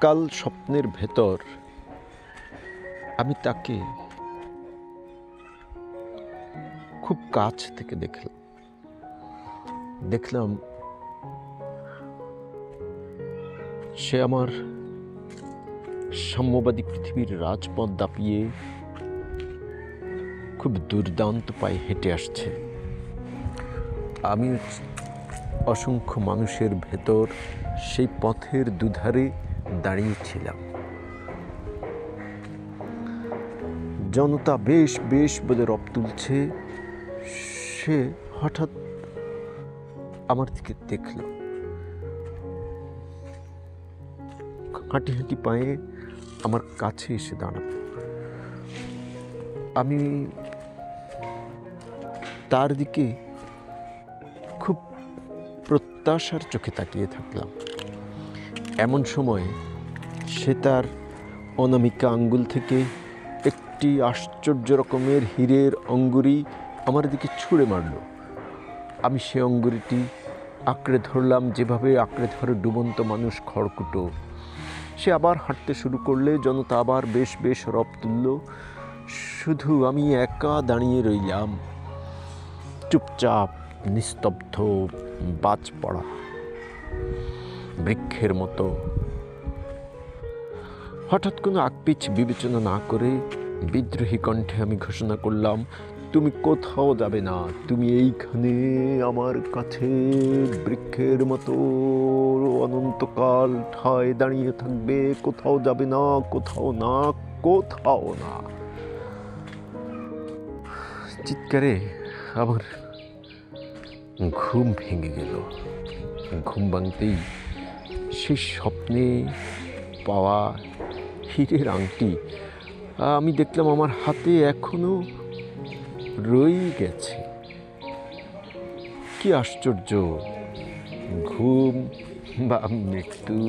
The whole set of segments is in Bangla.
এককাল স্বপ্নের ভেতর আমি তাকে খুব কাছ থেকে দেখলাম সে আমার সাম্যবাদী পৃথিবীর রাজপথ দাপিয়ে খুব দুর্দান্ত পায়ে হেঁটে আসছে। আমি অসংখ্য মানুষের ভেতর সেই পথের দুধারে দাঁড়িয়েছিলাম। জনতা বেশ বেশ বলে রব তুলছে। সে হঠাৎ আমার দিকে দেখল, হাঁটি হাঁটি পায়ে আমার কাছে এসে দাঁড়াল। আমি তার দিকে খুব প্রত্যাশার চোখে তাকিয়ে থাকলাম। এমন সময় সে তার অনামিকা আঙ্গুল থেকে একটি আশ্চর্য রকমের হীরের অঙ্গুরি আমার দিকে ছুঁড়ে মারল। আমি সে অঙ্গুরিটি আঁকড়ে ধরলাম, যেভাবে আঁকড়ে ধরে ডুবন্ত মানুষ খড়কুটো। সে আবার হাঁটতে শুরু করলে, জনতা আবার বেশ বেশ রব তুলল। শুধু আমি একা দাঁড়িয়ে রইলাম, চুপচাপ, নিস্তব্ধ, বাজ পড়া বৃক্ষের মতো। হঠাৎ কোনো আকপিচ বিবেচনা না করে বিদ্রোহী কণ্ঠে আমি ঘোষণা করলাম, তুমি কোথাও যাবে না, তুমি এইখানে আমার কাছে বৃক্ষের মতো অনন্তকাল ঠায় দাঁড়িয়ে থাকবে, কোথাও যাবে না, কোথাও না, কোথাও না। চিৎকারে আমার ঘুম ভেঙে গেল। ঘুম ভাঙতেই সেই স্বপ্নে পাওয়া হীরের আংটি আমি দেখলাম আমার হাতে এখনো রয়ে গেছে। কি আশ্চর্য! ঘুম বা মৃত্যু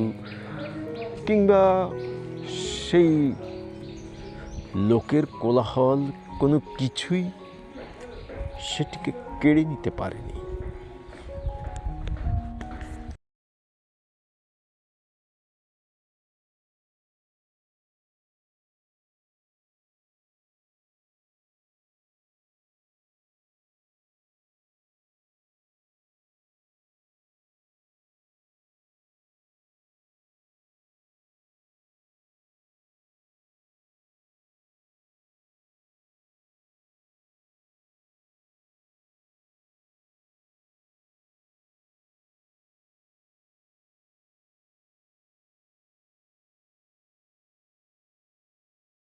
কিংবা সেই লোকের কোলাহল কোনো কিছুই সেটিকে কেড়ে নিতে পারেনি।